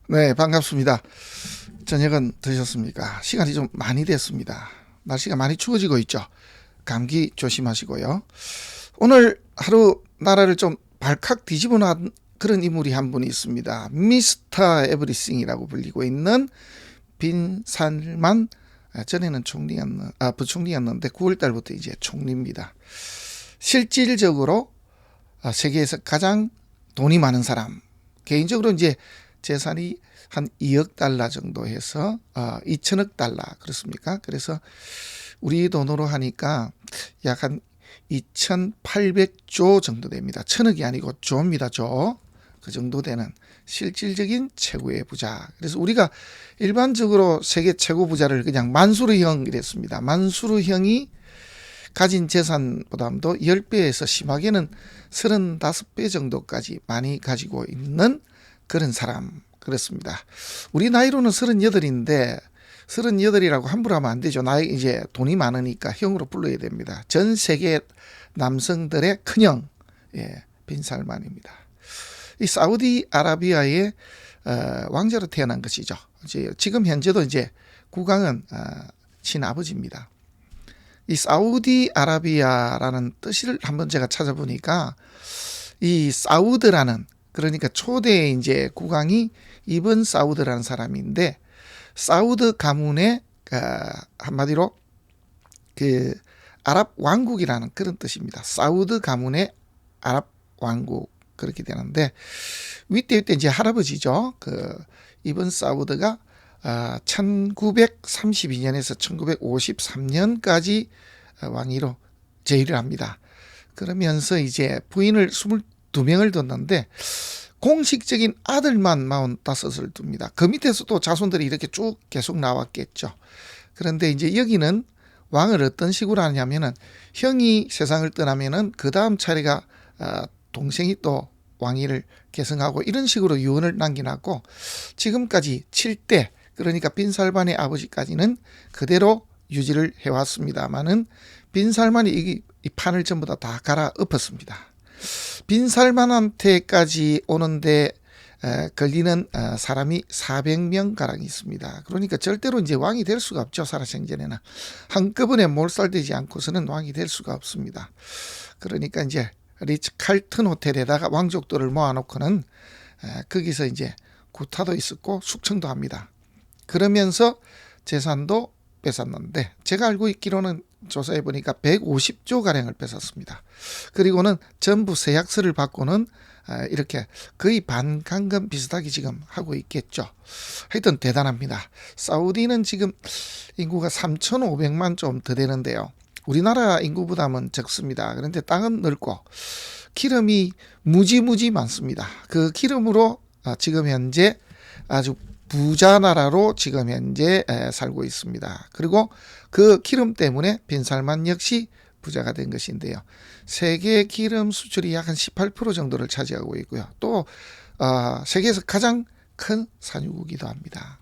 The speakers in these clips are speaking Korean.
네, 반갑습니다. 저녁은 드셨습니까? 시간이 좀 많이 됐습니다. 날씨가 많이 추워지고 있죠. 감기 조심하시고요. 오늘 하루 나라를 좀 발칵 뒤집어 놓은 그런 인물이 한 분이 있습니다. 미스터 에브리싱이라고 불리고 있는 빈 살만. 전에는 부총리였는데 9월 달부터 이제 총리입니다. 실질적으로 세계에서 가장 돈이 많은 사람. 개인적으로 이제 재산이 한 2억 달러 정도 해서 2천억 달러 그렇습니까? 그래서 우리 돈으로 하니까 약 한 2,800조 정도 됩니다. 천억이 아니고 조입니다. 조. 그 정도 되는 실질적인 최고의 부자. 그래서 우리가 일반적으로 세계 최고 부자를 그냥 만수르형 이랬습니다. 만수르형이 가진 재산보다도 10배에서 심하게는 35배 정도까지 많이 가지고 있는 그런 사람 그렇습니다. 우리 나이로는 38인데 38이라고 함부로 하면 안 되죠. 나이 이제 돈이 많으니까 형으로 불러야 됩니다. 전 세계 남성들의 큰형 빈 살만입니다. 이 사우디아라비아의 왕자로 태어난 것이죠. 지금 현재도 이제 국왕은 친아버지입니다. 이 사우디아라비아라는 뜻을 한번 제가 찾아보니까 이 사우드라는 그러니까 초대 이제 국왕이 이븐 사우드라는 사람인데 사우드 가문의 한마디로 그 아랍 왕국이라는 그런 뜻입니다. 사우드 가문의 아랍 왕국 그렇게 되는데 위때 이제 할아버지죠. 그 이븐 사우드가 1932년에서 1953년까지 왕위로 제위를 합니다. 그러면서 이제 부인을 22명을 뒀는데 공식적인 아들만 45을 둡니다. 그 밑에서도 자손들이 이렇게 쭉 계속 나왔겠죠. 그런데 이제 여기는 왕을 어떤 식으로 하냐면은 형이 세상을 떠나면은 그 다음 차례가 동생이 또 왕위를 계승하고 이런 식으로 유언을 남겨놨고 지금까지 7대 그러니까 빈살만의 아버지까지는 그대로 유지를 해왔습니다만은 빈살만이 이 판을 전부 다 갈아엎었습니다. 빈살만한테까지 오는데 걸리는 사람이 400명 가량 있습니다. 그러니까 절대로 이제 왕이 될 수가 없죠. 살아생전에는 한꺼번에 몰살되지 않고서는 왕이 될 수가 없습니다. 그러니까 이제 리츠 칼튼 호텔에다가 왕족들을 모아놓고는 거기서 이제 구타도 있었고 숙청도 합니다. 그러면서 재산도 뺏었는데 제가 알고 있기로는 조사해 보니까 150조 가량을 뺏었습니다. 그리고는 전부 세약서를 받고는 이렇게 거의 반강금 비슷하게 지금 하고 있겠죠. 하여튼 대단합니다. 사우디는 지금 인구가 3,500만 좀 더 되는데요. 우리나라 인구보다는 적습니다. 그런데 땅은 넓고 기름이 무지무지 많습니다. 그 기름으로 지금 현재 아주 부자 나라로 지금 현재 살고 있습니다. 그리고 그 기름 때문에 빈살만 역시 부자가 된 것인데요. 세계 기름 수출이 약 한 18% 정도를 차지하고 있고요. 또 세계에서 가장 큰 산유국이기도 합니다.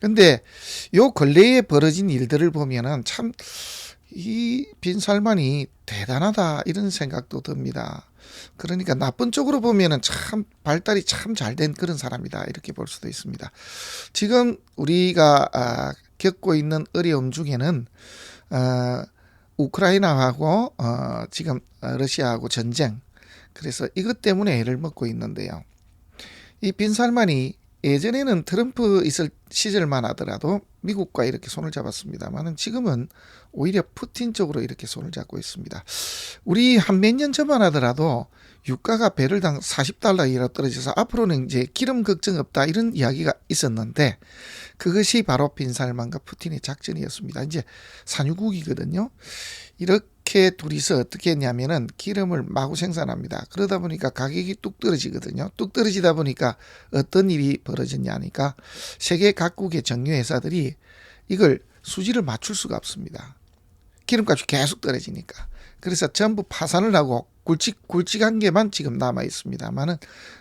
근데 요 근래에 벌어진 일들을 보면은 참 이 빈살만이 대단하다 이런 생각도 듭니다. 그러니까 나쁜 쪽으로 보면은 참 발달이 참 잘 된 그런 사람이다 이렇게 볼 수도 있습니다. 지금 우리가 겪고 있는 어려움 중에는 우크라이나하고 지금 러시아하고 전쟁 그래서 이것 때문에 애를 먹고 있는데요. 이 빈살만이 예전에는 트럼프 있을 시절만 하더라도 미국과 이렇게 손을 잡았습니다만 지금은 오히려 푸틴 쪽으로 이렇게 손을 잡고 있습니다. 우리 한 몇 년 전만 하더라도 유가가 배럴당 40달러 이하로 떨어져서 앞으로는 이제 기름 걱정 없다 이런 이야기가 있었는데 그것이 바로 빈살만과 푸틴의 작전이었습니다. 이제 산유국이거든요. 이렇게 둘이서 어떻게 했냐면은 기름을 마구 생산합니다. 그러다 보니까 가격이 뚝 떨어지거든요. 뚝 떨어지다 보니까 어떤 일이 벌어졌냐니까 세계 각국의 정유회사들이 이걸 수지를 맞출 수가 없습니다. 기름값이 계속 떨어지니까. 그래서 전부 파산을 하고 굵직굵직한 게만 지금 남아 있습니다만은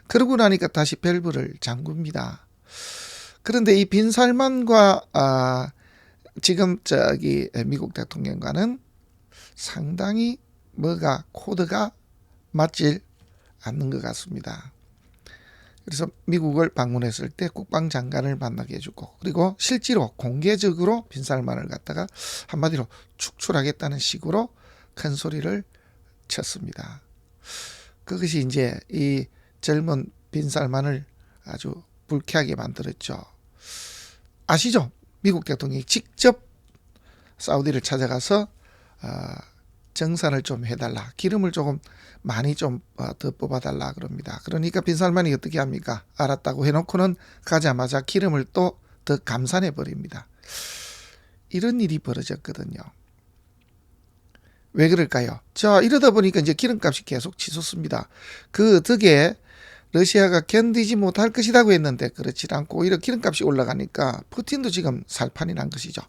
그러고 나니까 다시 밸브를 잠굽니다. 그런데 이 빈살만과 지금 미국 대통령과는 상당히 뭐가 코드가 맞질 않는 것 같습니다. 그래서 미국을 방문했을 때 국방장관을 만나게 해주고, 그리고 실제로 공개적으로 빈살만을 갖다가 한마디로 축출하겠다는 식으로 큰 소리를 쳤습니다. 그것이 이제 이 젊은 빈살만을 아주 불쾌하게 만들었죠. 아시죠? 미국 대통령이 직접 사우디를 찾아가서 정산을 좀 해달라, 기름을 조금 많이 좀 더 뽑아달라 그럽니다. 그러니까 빈살만이 어떻게 합니까? 알았다고 해놓고는 가자마자 기름을 또 더 감산해 버립니다. 이런 일이 벌어졌거든요. 왜 그럴까요? 자, 이러다 보니까 이제 기름값이 계속 치솟습니다. 그 덕에 러시아가 견디지 못할 것이라고 했는데 그렇지 않고 오히려 기름값이 올라가니까 푸틴도 지금 살판이 난 것이죠.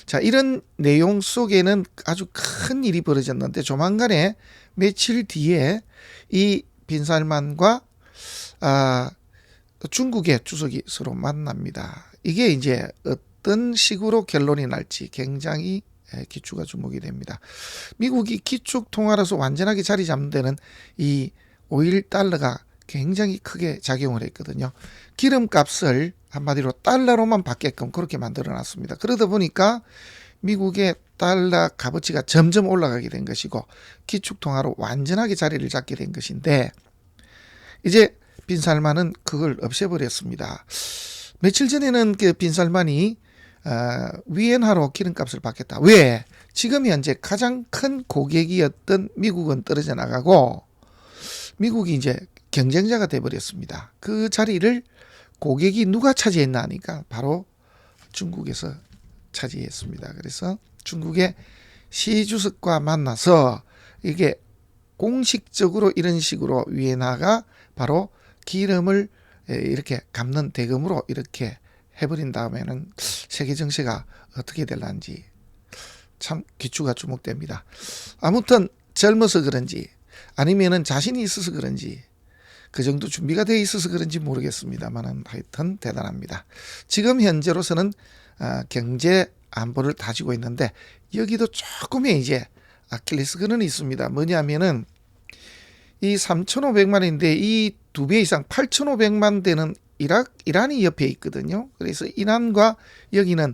자, 이런 내용 속에는 아주 큰 일이 벌어졌는데 조만간에 며칠 뒤에 이 빈살만과 중국의 주석이 서로 만납니다. 이게 이제 어떤 식으로 결론이 날지 굉장히 기추가 주목이 됩니다. 미국이 기축 통화로서 완전하게 자리 잡는 데는 이 오일 달러가 굉장히 크게 작용을 했거든요. 기름값을 한마디로 달러로만 받게끔 그렇게 만들어 놨습니다. 그러다 보니까 미국의 달러 값어치가 점점 올라가게 된 것이고 기축통화로 완전하게 자리를 잡게 된 것인데, 이제 빈살만은 그걸 없애버렸습니다. 며칠 전에는 그 빈살만이 위엔화로 기름값을 받겠다. 왜? 지금 현재 가장 큰 고객이었던 미국은 떨어져 나가고 미국이 이제 경쟁자가 돼버렸습니다. 그 자리를 고객이 누가 차지했나 하니까 바로 중국에서 차지했습니다. 그래서 중국의 시 주석과 만나서 이게 공식적으로 이런 식으로 위엔화가 바로 기름을 이렇게 갚는 대금으로 이렇게 해버린 다음에는 세계 정세가 어떻게 될런지 참 기추가 주목됩니다. 아무튼 젊어서 그런지 아니면은 자신이 있어서 그런지 그 정도 준비가 돼 있어서 그런지 모르겠습니다만 하여튼 대단합니다. 지금 현재로서는 경제 안보를 다지고 있는데 여기도 조금의 이제 아킬레스건은 있습니다. 뭐냐면은 이 3,500만 인데 이 2배 이상 8,500만 되는 이란이 옆에 있거든요. 그래서 이란과 여기는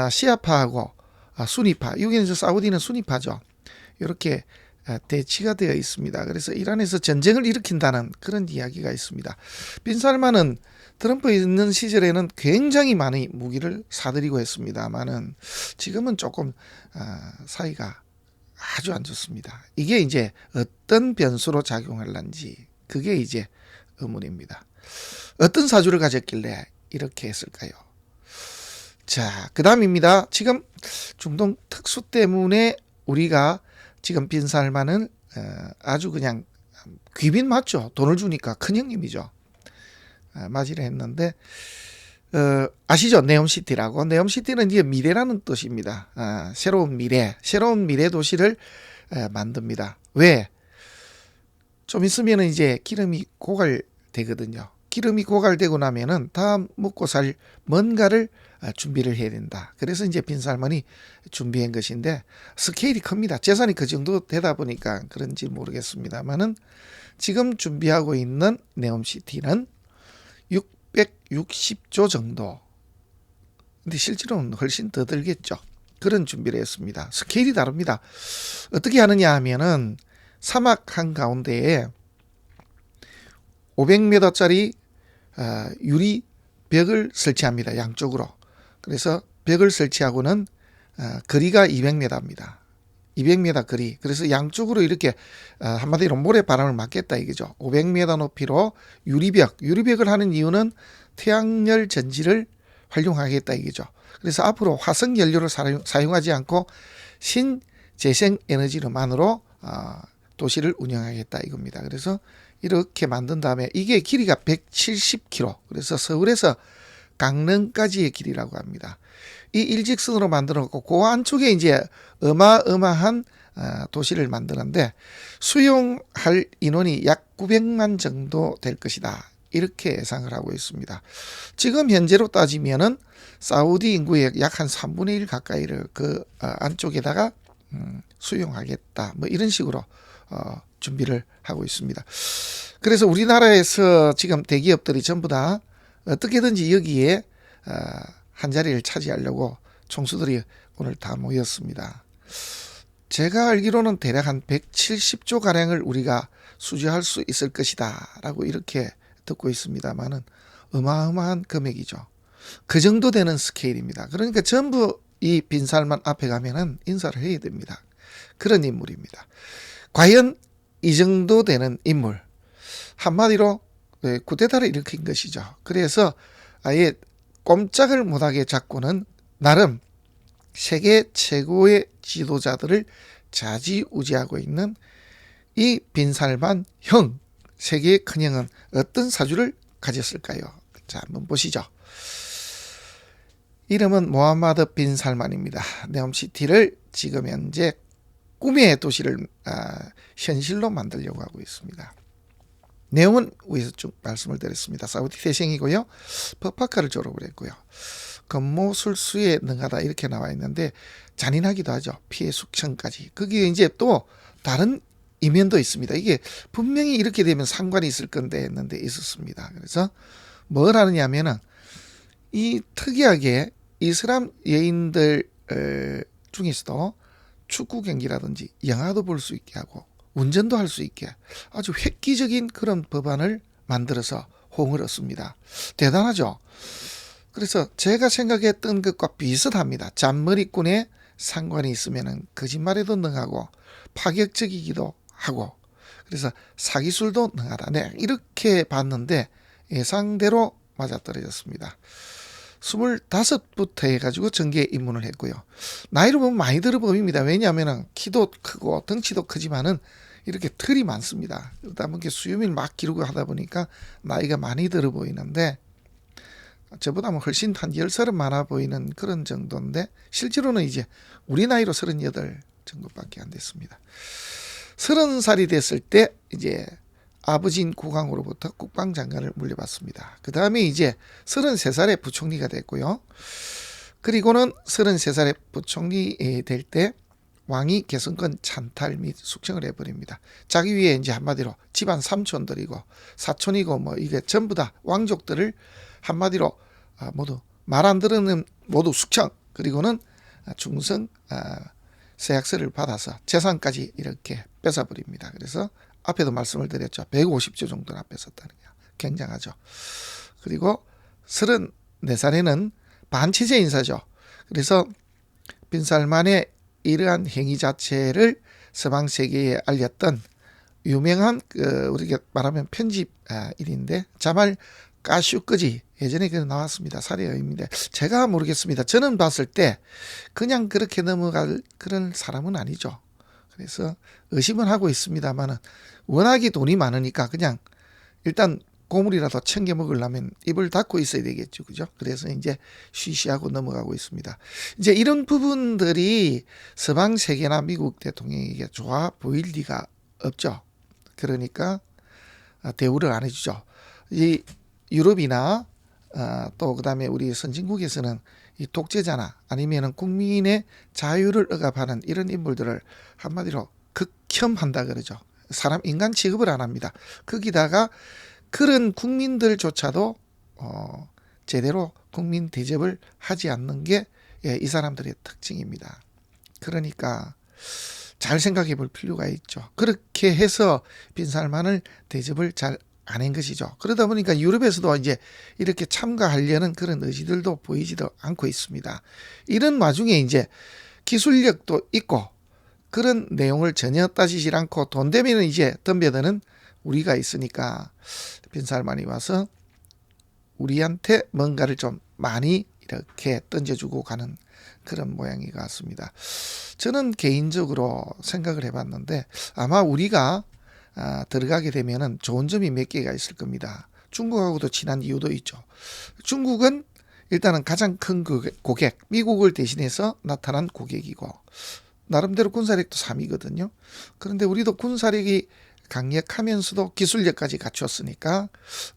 시아파하고 수니파, 여기는 사우디는 수니파죠. 이렇게 대치가 되어 있습니다. 그래서 이란에서 전쟁을 일으킨다는 그런 이야기가 있습니다. 빈살만은 트럼프 있는 시절에는 굉장히 많이 무기를 사들이고 했습니다만은 지금은 조금 사이가 아주 안 좋습니다. 이게 이제 어떤 변수로 작용할런지 그게 이제 의문입니다. 어떤 사주를 가졌길래 이렇게 했을까요? 자, 그 다음입니다. 지금 중동 특수 때문에 우리가 지금 빈살만은 아주 그냥 귀빈 맞죠. 돈을 주니까 큰 형님이죠. 맞이를 했는데 아시죠? 네옴시티라고. 네옴시티는 이제 미래라는 뜻입니다. 새로운 미래 도시를 만듭니다. 왜? 좀 있으면 이제 기름이 고갈되거든요. 기름이 고갈되고 나면은 다음 먹고 살 뭔가를 준비를 해야 된다. 그래서 이제 빈살만이 준비한 것인데 스케일이 큽니다. 재산이 그 정도 되다 보니까 그런지 모르겠습니다만은 지금 준비하고 있는 네옴시티는 660조 정도. 근데 실제로는 훨씬 더 들겠죠. 그런 준비를 했습니다. 스케일이 다릅니다. 어떻게 하느냐 하면은 사막 한가운데에 500m짜리 유리 벽을 설치합니다. 양쪽으로. 그래서 벽을 설치하고는 거리가 200m입니다. 200m 거리. 그래서 양쪽으로 이렇게 한마디로 모래바람을 맞겠다 이거죠. 500m 높이로 유리벽을 하는 이유는 태양열 전지를 활용하겠다 이거죠. 그래서 앞으로 화석 연료를 사용하지 않고 신재생 에너지로만으로 도시를 운영하겠다 이겁니다. 그래서 이렇게 만든 다음에 이게 길이가 170km. 그래서 서울에서 강릉까지의 길이라고 합니다. 이 일직선으로 만들어 놓고 그 안쪽에 이제 어마어마한 도시를 만드는데 수용할 인원이 약 900만 정도 될 것이다. 이렇게 예상을 하고 있습니다. 지금 현재로 따지면은 사우디 인구의 약 한 3분의 1 가까이를 그 안쪽에다가 수용하겠다. 뭐 이런 식으로 준비를 하고 있습니다. 그래서 우리나라에서 지금 대기업들이 전부 다 어떻게든지 여기에 한 자리를 차지하려고 총수들이 오늘 다 모였습니다. 제가 알기로는 대략 한 170조 가량을 우리가 수주할 수 있을 것이다 라고 이렇게 듣고 있습니다만은 어마어마한 금액이죠. 그 정도 되는 스케일입니다. 그러니까 전부 이 빈살만 앞에 가면은 인사를 해야 됩니다. 그런 인물입니다. 과연 이 정도 되는 인물, 한마디로 쿠데타를 일으킨 것이죠. 그래서 아예 꼼짝을 못하게 잡고는 나름 세계 최고의 지도자들을 좌지우지하고 있는 이 빈살만 형, 세계의 큰형은 어떤 사주를 가졌을까요? 자, 한번 보시죠. 이름은 모하마드 빈 살만입니다. 네옴시티를 지금 현재 꿈의 도시를 현실로 만들려고 하고 있습니다. 내용은 위에서 쭉 말씀을 드렸습니다. 사우디 태생이고요. 법학과를 졸업을 했고요. 검모술수에 능하다 이렇게 나와 있는데 잔인하기도 하죠. 피해 숙청까지. 거기에 이제 또 다른 이면도 있습니다. 이게 분명히 이렇게 되면 상관이 있을 건데 했는데 있었습니다. 그래서 뭘 하느냐면은 이 특이하게 이슬람 여인들 중에서도 축구 경기라든지 영화도 볼 수 있게 하고 운전도 할 수 있게 아주 획기적인 그런 법안을 만들어서 호응을 얻습니다. 대단하죠. 그래서 제가 생각했던 것과 비슷합니다. 잔머리꾼에 상관이 있으면 거짓말에도 능하고 파격적이기도 하고 그래서 사기술도 능하다. 네, 이렇게 봤는데 예상대로 맞아떨어졌습니다. 25부터 해가지고 정계에 입문을 했고요. 나이로 보면 많이 들어 보입니다. 왜냐하면 키도 크고 덩치도 크지만은 이렇게 털이 많습니다. 그러다 보니까 수염을 막 기르고 하다 보니까 나이가 많이 들어 보이는데 저보다 훨씬 한 10살은 많아 보이는 그런 정도인데 실제로는 이제 우리 나이로 38 정도밖에 안 됐습니다. 30살이 됐을 때 이제 아버지인 국왕으로부터 국방장관을 물려받습니다. 그 다음에 이제 33살에 부총리가 됐고요. 그리고는 33살에 부총리 될 때 왕이 개성권 찬탈 및 숙청을 해버립니다. 자기 위에 이제 한마디로 집안 삼촌들이고 사촌이고 뭐 이게 전부 다 왕족들을 한마디로 모두 말 안 들으면 모두 숙청 그리고는 중성 세약서를 받아서 재산까지 이렇게 뺏어버립니다. 그래서 앞에도 말씀을 드렸죠. 150조 정도나 뺏었다는 게 굉장하죠. 그리고 34살에는 반체제 인사죠. 그래서 빈살만의 이러한 행위 자체를 서방 세계에 알렸던 유명한 우리가 말하면 편집일인데 자말 까슈끄지 예전에 그 나왔습니다. 사례입니다. 제가 모르겠습니다. 저는 봤을 때 그냥 그렇게 넘어갈 그런 사람은 아니죠. 그래서 의심은 하고 있습니다만은 워낙에 돈이 많으니까 그냥 일단 고물이라도 챙겨 먹으려면 입을 닫고 있어야 되겠죠. 그죠? 그래서 이제 쉬쉬하고 넘어가고 있습니다. 이제 이런 부분들이 서방 세계나 미국 대통령에게 좋아 보일 리가 없죠. 그러니까 대우를 안 해주죠. 이 유럽이나 또 그다음에 우리 선진국에서는 이 독재자나 아니면은 국민의 자유를 억압하는 이런 인물들을 한마디로 극혐한다 그러죠. 사람 인간 취급을 안 합니다. 거기다가 그런 국민들조차도 제대로 국민 대접을 하지 않는 게 이 사람들의 특징입니다. 그러니까 잘 생각해 볼 필요가 있죠. 그렇게 해서 빈살만을 대접을 잘 안 한 것이죠. 그러다 보니까 유럽에서도 이제 이렇게 참가하려는 그런 의지들도 보이지도 않고 있습니다. 이런 와중에 이제 기술력도 있고 그런 내용을 전혀 따지지 않고 돈 되면 이제 덤벼드는 우리가 있으니까 빈살만이 와서 우리한테 뭔가를 좀 많이 이렇게 던져주고 가는 그런 모양이 같습니다. 저는 개인적으로 생각을 해봤는데 아마 우리가 들어가게 되면은 좋은 점이 몇 개가 있을 겁니다. 중국하고도 친한 이유도 있죠. 중국은 일단은 가장 큰 고객, 미국을 대신해서 나타난 고객이고 나름대로 군사력도 3위거든요. 그런데 우리도 군사력이 강력하면서도 기술력까지 갖췄으니까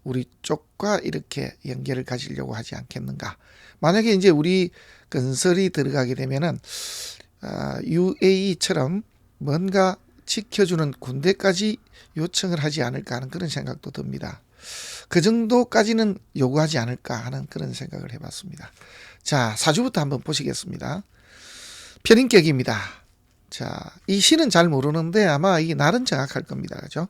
우리 쪽과 이렇게 연계를 가지려고 하지 않겠는가. 만약에 이제 우리 건설이 들어가게 되면은 UAE처럼 뭔가 지켜주는 군대까지 요청을 하지 않을까 하는 그런 생각도 듭니다. 그 정도까지는 요구하지 않을까 하는 그런 생각을 해봤습니다. 자, 사주부터 한번 보시겠습니다. 편인격입니다. 자, 이 시는 잘 모르는데 아마 이 날은 정확할 겁니다. 그죠?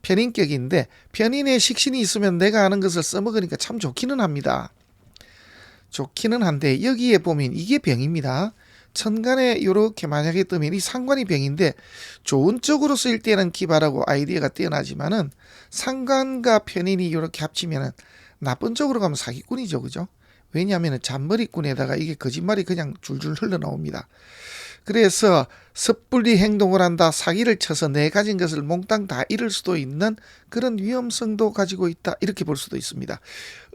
편인격인데 편인의 식신이 있으면 내가 아는 것을 써먹으니까 참 좋기는 합니다. 좋기는 한데 여기에 보면 이게 병입니다. 천간에 이렇게 만약에 뜨면 이 상관이 병인데 좋은 쪽으로 쓰일 때는 기발하고 아이디어가 뛰어나지만은 상관과 편인이 이렇게 합치면은 나쁜 쪽으로 가면 사기꾼이죠. 그죠? 왜냐하면 잔머리꾼에다가 이게 거짓말이 그냥 줄줄 흘러나옵니다. 그래서 섣불리 행동을 한다, 사기를 쳐서 내 가진 것을 몽땅 다 잃을 수도 있는 그런 위험성도 가지고 있다, 이렇게 볼 수도 있습니다.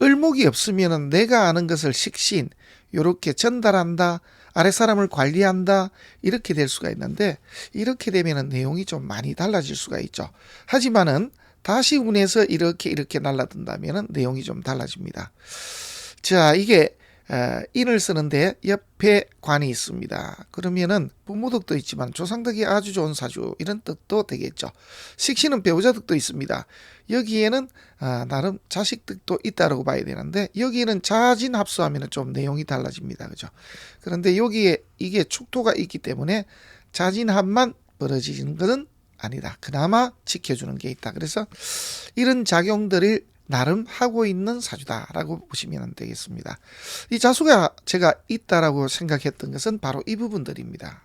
을목이 없으면 내가 아는 것을 식신 이렇게 전달한다, 아랫사람을 관리한다, 이렇게 될 수가 있는데 이렇게 되면 내용이 좀 많이 달라질 수가 있죠. 하지만은 다시 운에서 이렇게 날라든다면 내용이 좀 달라집니다. 자, 이게 인을 쓰는데 옆에 관이 있습니다. 그러면은 부모덕도 있지만 조상덕이 아주 좋은 사주, 이런 뜻도 되겠죠. 식신은 배우자덕도 있습니다. 여기에는 나름 자식덕도 있다라고 봐야 되는데 여기는 자진합수하면 좀 내용이 달라집니다. 그죠? 그런데 여기에 이게 축토가 있기 때문에 자진합만 벌어지는 것은 아니다. 그나마 지켜주는 게 있다. 그래서 이런 작용들을 나름 하고 있는 사주다라고 보시면 되겠습니다. 이 자수가 제가 있다라고 생각했던 것은 바로 이 부분들입니다.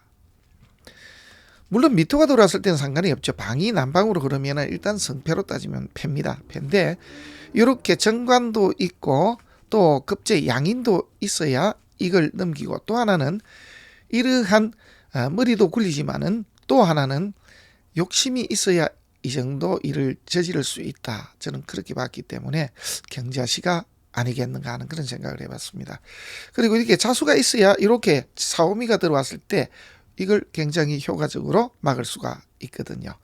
물론 미토가 들어왔을 때는 상관이 없죠. 방이 남방으로 그러면 일단 성패로 따지면 패입니다. 패인데 이렇게 정관도 있고 또 급제 양인도 있어야 이걸 넘기고, 또 하나는 이러한 머리도 굴리지만은 또 하나는 욕심이 있어야 이 정도 일을 저지를 수 있다. 저는 그렇게 봤기 때문에 경자시가 아니겠는가 하는 그런 생각을 해봤습니다. 그리고 이렇게 자수가 있어야 이렇게 사오미가 들어왔을 때 이걸 굉장히 효과적으로 막을 수가 있거든요.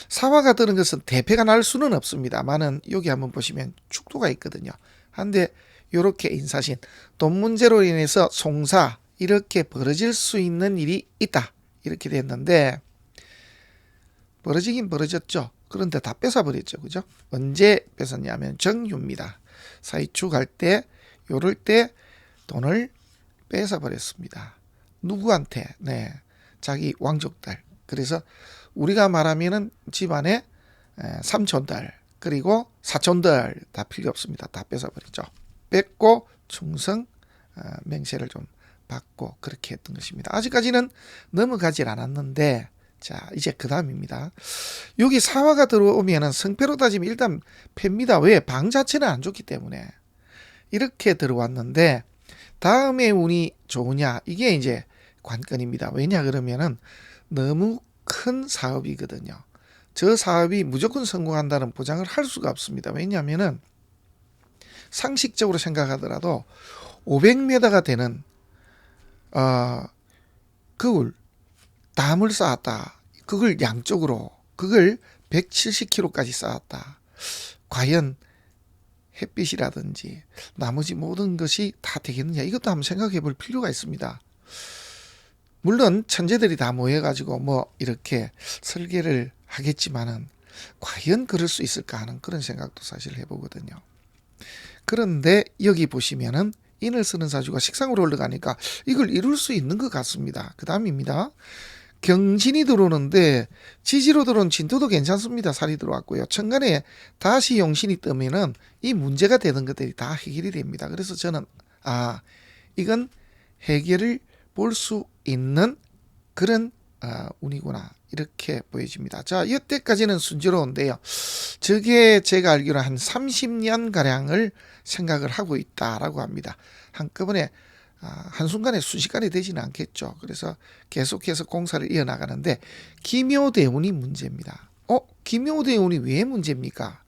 사화가 드는 것은 대패가 날 수는 없습니다만은 여기 한번 보시면 축토가 있거든요. 한데 이렇게 인사신, 돈 문제로 인해서 송사 이렇게 벌어질 수 있는 일이 있다. 이렇게 됐는데 벌어지긴 벌어졌죠. 그런데 다 뺏어버렸죠. 그죠? 언제 뺏었냐면 정유입니다. 사이축 할 때 요럴 때 돈을 뺏어버렸습니다. 누구한테? 네, 자기 왕족들. 그래서 우리가 말하면은 집안에 삼촌들 그리고 사촌들 다 필요 없습니다. 다 뺏어버리죠. 뺏고 충성 맹세를 좀 받고 그렇게 했던 것입니다. 아직까지는 넘어가질 않았는데, 자, 이제 그 다음입니다. 여기 사화가 들어오면은 성패로 따지면 일단 패입니다. 왜? 방 자체는 안 좋기 때문에. 이렇게 들어왔는데 다음에 운이 좋으냐, 이게 이제 관건입니다. 왜냐 그러면은 너무 큰 사업이거든요. 저 사업이 무조건 성공한다는 보장을 할 수가 없습니다. 왜냐하면은 상식적으로 생각하더라도 500m가 되는 그걸 담을 쌓았다. 그걸 양쪽으로, 그걸 170km까지 쌓았다. 과연 햇빛이라든지 나머지 모든 것이 다 되겠느냐, 이것도 한번 생각해 볼 필요가 있습니다. 물론 천재들이 다 모여가지고 뭐 이렇게 설계를 하겠지만은 과연 그럴 수 있을까 하는 그런 생각도 사실 해보거든요. 그런데 여기 보시면은 인을 쓰는 사주가 식상으로 올라가니까 이걸 이룰 수 있는 것 같습니다. 그 다음입니다. 경신이 들어오는데 지지로 들어온 진토도 괜찮습니다. 살이 들어왔고요. 천간에 다시 용신이 뜨면은 이 문제가 되는 것들이 다 해결이 됩니다. 그래서 저는 이건 해결을 볼 수 있는 그런 운이구나, 이렇게 보여집니다. 자, 이때까지는 순조로운데요. 저게 제가 알기로 한 30년 가량을 생각을 하고 있다라고 합니다. 한꺼번에 한순간에 순식간에 되지는 않겠죠. 그래서 계속해서 공사를 이어나가는데 기묘대운이 문제입니다. 기묘대운이 왜 문제입니까?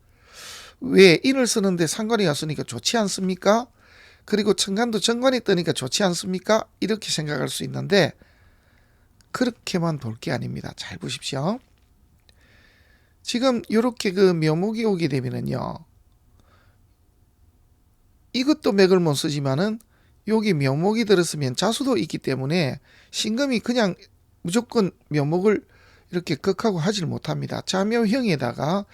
왜 인을 쓰는데 상관이 왔으니까 좋지 않습니까? 그리고 천간도 정관이 뜨니까 좋지 않습니까? 이렇게 생각할 수 있는데 그렇게만 볼 게 아닙니다. 잘 보십시오. 지금 이렇게 그 묘목이 오게 되면은요, 이것도 맥을 못 쓰지만은 여기 묘목이 들었으면 자수도 있기 때문에 신금이 그냥 무조건 묘목을 이렇게 극하고 하질 못합니다. 자묘형에다가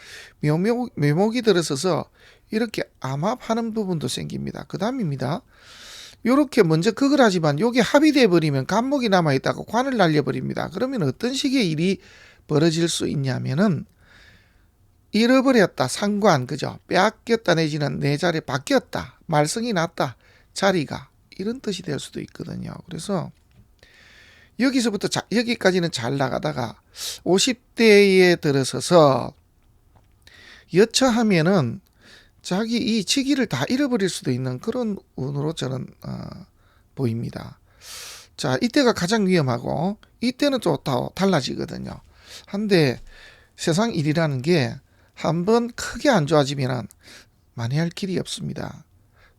묘목이 들어서서 이렇게 암합하는 부분도 생깁니다. 그 다음입니다. 요렇게 먼저 극을 하지만 요게 합의돼 버리면 간목이 남아있다가 관을 날려버립니다. 그러면 어떤 식의 일이 벌어질 수 있냐면은 잃어버렸다, 상관, 그죠? 빼앗겼다 내지는 내 자리에 바뀌었다, 말썽이 났다, 자리가, 이런 뜻이 될 수도 있거든요. 그래서 여기서부터 여기까지는 잘 나가다가 50대에 들어서서 여차하면은 자기 이 직위를 다 잃어버릴 수도 있는 그런 운으로 저는 보입니다. 자, 이때가 가장 위험하고 이때는 또 달라지거든요. 한데 세상 일이라는 게 한번 크게 안 좋아지면 만회할 길이 없습니다.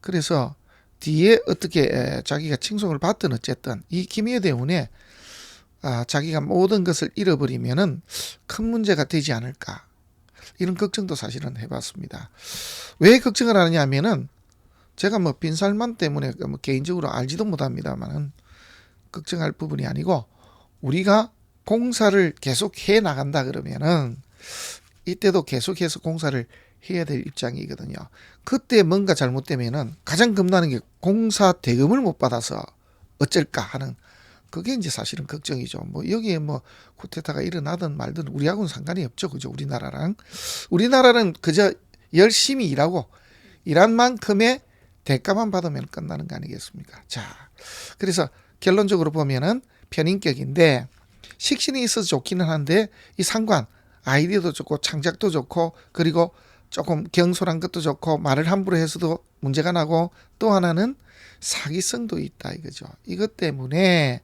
그래서 뒤에 어떻게 자기가 칭송을 받든 어쨌든 이 기묘대운에 자기가 모든 것을 잃어버리면은 큰 문제가 되지 않을까, 이런 걱정도 사실은 해봤습니다. 왜 걱정을 하느냐 하면은 제가 뭐 빈살만 때문에 뭐 개인적으로 알지도 못합니다만은 걱정할 부분이 아니고, 우리가 공사를 계속 해 나간다 그러면은 이때도 계속해서 공사를 해야 될 입장이거든요. 그때 뭔가 잘못되면은 가장 겁나는 게 공사 대금을 못 받아서 어쩔까 하는, 그게 이제 사실은 걱정이죠. 뭐 여기에 뭐 쿠데타가 일어나든 말든 우리하고는 상관이 없죠. 그죠? 우리나라는 그저 열심히 일하고 일한 만큼의 대가만 받으면 끝나는 거 아니겠습니까? 자, 그래서 결론적으로 보면은 편인격인데 식신이 있어서 좋기는 한데 이 상관, 아이디어도 좋고 창작도 좋고 그리고 조금 경솔한 것도 좋고 말을 함부로 해서도 문제가 나고, 또 하나는 사기성도 있다 이거죠. 이것 때문에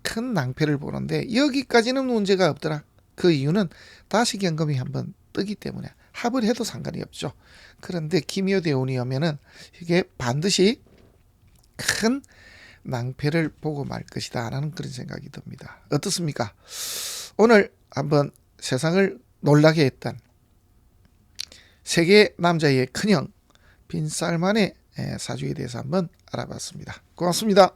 큰 낭패를 보는데 여기까지는 문제가 없더라. 그 이유는 다시 경금이 한번 뜨기 때문에 합을 해도 상관이 없죠. 그런데 기묘대운이 오면은 이게 반드시 큰 낭패를 보고 말 것이다 라는 그런 생각이 듭니다. 어떻습니까? 오늘 한번 세상을 놀라게 했던 세계 남자의 큰형 빈살만의 사주에 대해서 한번 알아봤습니다. 고맙습니다.